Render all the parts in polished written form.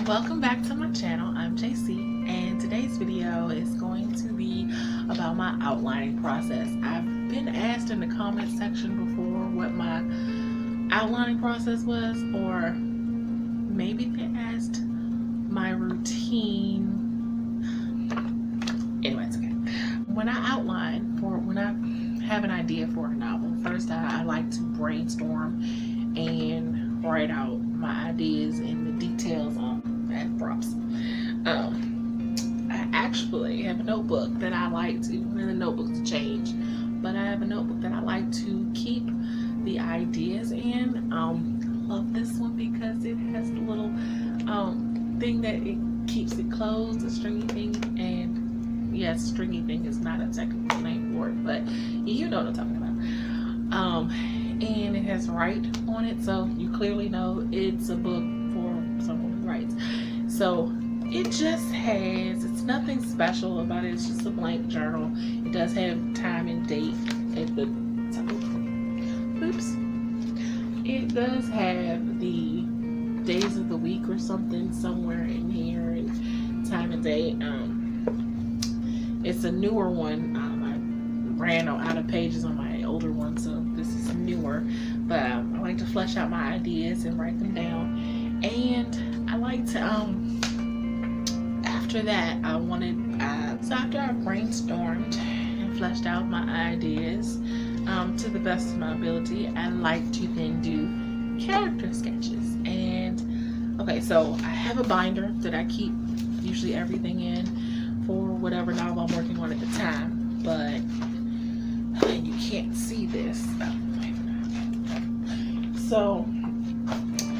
Welcome back to my channel. I'm JC, and today's video is going to be about my outlining process. I've been asked in the comment section before what my outlining process was, or maybe they asked my routine. Anyway, it's okay. When I have an idea for a novel, first I like to brainstorm and write out my ideas and the details and props. I actually have a notebook that I like to, and the notebooks change, but I have a notebook that I like to keep the ideas in. I love this one because it has the little thing that it keeps it closed, a stringy thing, and yes, stringy thing is not a technical name for it, but you know what I'm talking about. And it has write on it, so you clearly know it's a book for someone who writes. So it just has, it's nothing special about it, it's just a blank journal. It does have time and date at the it does have the days of the week or something somewhere in here, and time and date. It's a newer one. I ran out of pages on my older one, so this is newer, but I like to flesh out my ideas and write them down. And I like to after that so after I brainstormed and fleshed out my ideas to the best of my ability, I like to then do character sketches. And okay, so I have a binder that I keep usually everything in for whatever novel I'm working on at the time, but you can't see this. So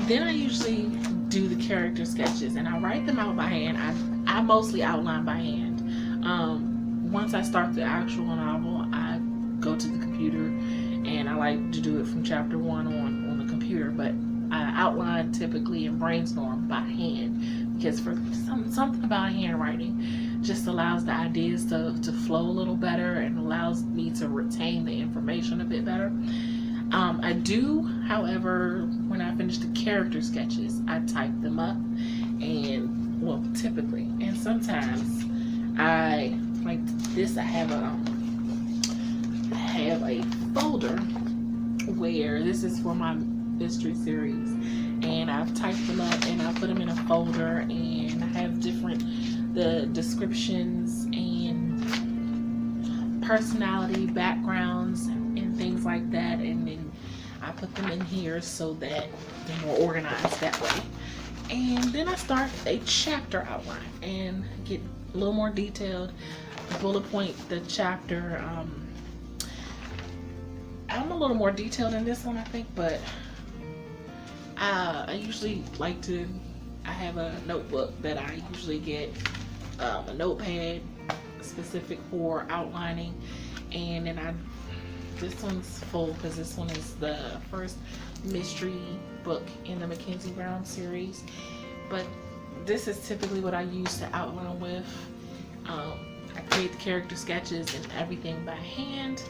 then I usually do the character sketches and I write them out by hand. I mostly outline by hand. Once I start the actual novel, I go to the computer and I like to do it from chapter 1 on the computer, but I outline typically and brainstorm by hand, because for something about handwriting just allows the ideas to flow a little better and allows me to retain the information a bit better. I do, however, when I finish the character sketches, I type them up, and well, typically, and sometimes I like this. I have a folder where this is for my mystery series, and I've typed them up and I put them in a folder, and I have the descriptions and personality backgrounds and things like that, and then I put them in here so that they're more organized that way. And then I start a chapter outline and get a little more detailed, bullet point the chapter. I'm a little more detailed in this one, I think, but I usually like to, I have a notebook that I usually get, a notepad specific for outlining, and then this one's full because this one is the first mystery book in the Mackenzie Brown series, but this is typically what I use to outline with. I create the character sketches and everything by hand.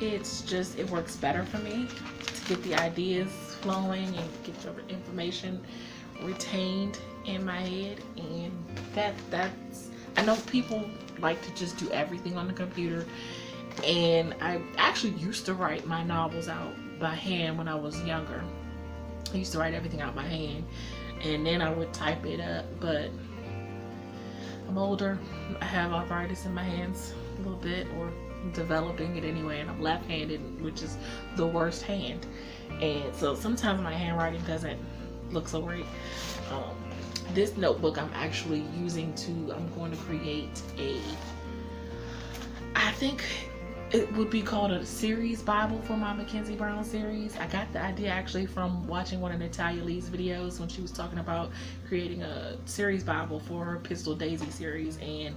It's just, it works better for me to get the ideas flowing and get the information retained in my head. And that's, I know people like to just do everything on the computer, and I actually used to write my novels out by hand when I was younger. I used to write everything out by hand and then I would type it up, but I'm older, I have arthritis in my hands a little bit, or developing it anyway, and I'm left-handed, which is the worst hand, and so sometimes my handwriting doesn't look so great. This notebook I'm actually using I'm going to create I think it would be called a series Bible for my Mackenzie Brown series. I got the idea actually from watching one of Natalia Lee's videos when she was talking about creating a series Bible for her Pistol Daisy series, and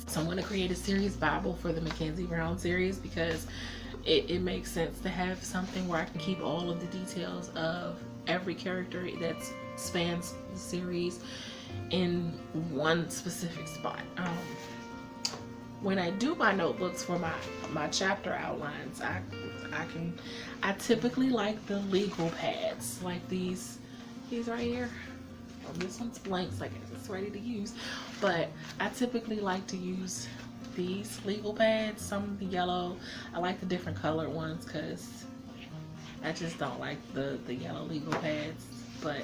so I'm going to create a series Bible for the Mackenzie Brown series because it makes sense to have something where I can keep all of the details of every character that spans the series in one specific spot. When I do my notebooks for my chapter outlines, I typically like the legal pads, like these right here. This one's blank, so I guess it's ready to use. But I typically like to use these legal pads, some of the yellow. I like the different colored ones because I just don't like the yellow legal pads. But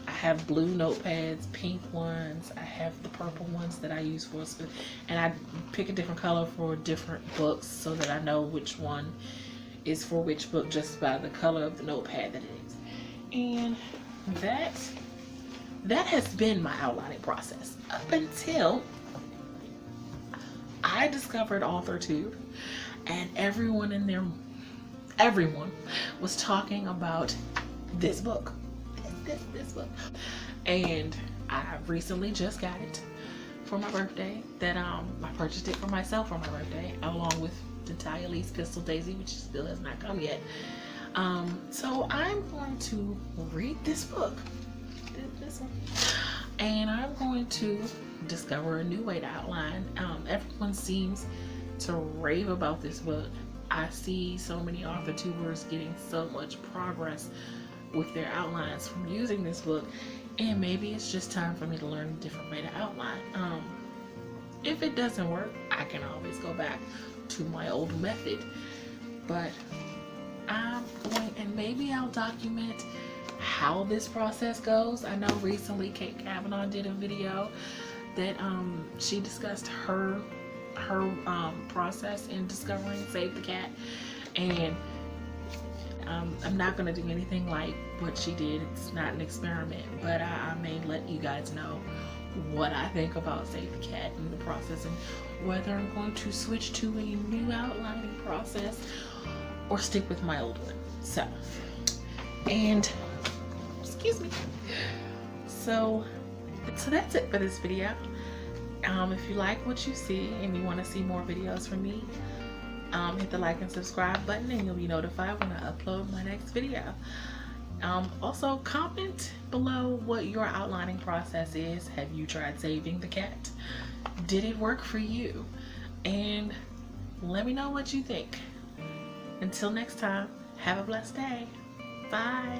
I have blue notepads, pink ones. I have the purple ones that I use for, and I pick a different color for different books so that I know which one is for which book just by the color of the notepad that it is. And that has been my outlining process up until I discovered AuthorTube, and everyone was talking about this book. This book. And I recently just got it for my birthday. That I purchased it for myself for my birthday, along with Natalia Lee's Pistol Daisy, which still has not come yet. So I'm going to read this book, this one, and I'm going to discover a new way to outline. Everyone seems to rave about this book. I see so many AuthorTubers getting so much progress with their outlines from using this book, and maybe it's just time for me to learn a different way to outline. If it doesn't work, I can always go back to my old method, but I'm going, and maybe I'll document how this process goes. I know recently Kate Kavanaugh did a video that she discussed her process in discovering Save the Cat, and I'm not going to do anything like what she did. It's not an experiment, but I may let you guys know what I think about Save the Cat and the process, and whether I'm going to switch to a new outlining process or stick with my old one. So, and excuse me. So that's it for this video. If you like what you see and you want to see more videos from me, hit the like and subscribe button, and you'll be notified when I upload my next video. Also, comment below what your outlining process is. Have you tried saving the cat? Did it work for you? And let me know what you think. Until next time, have a blessed day. Bye.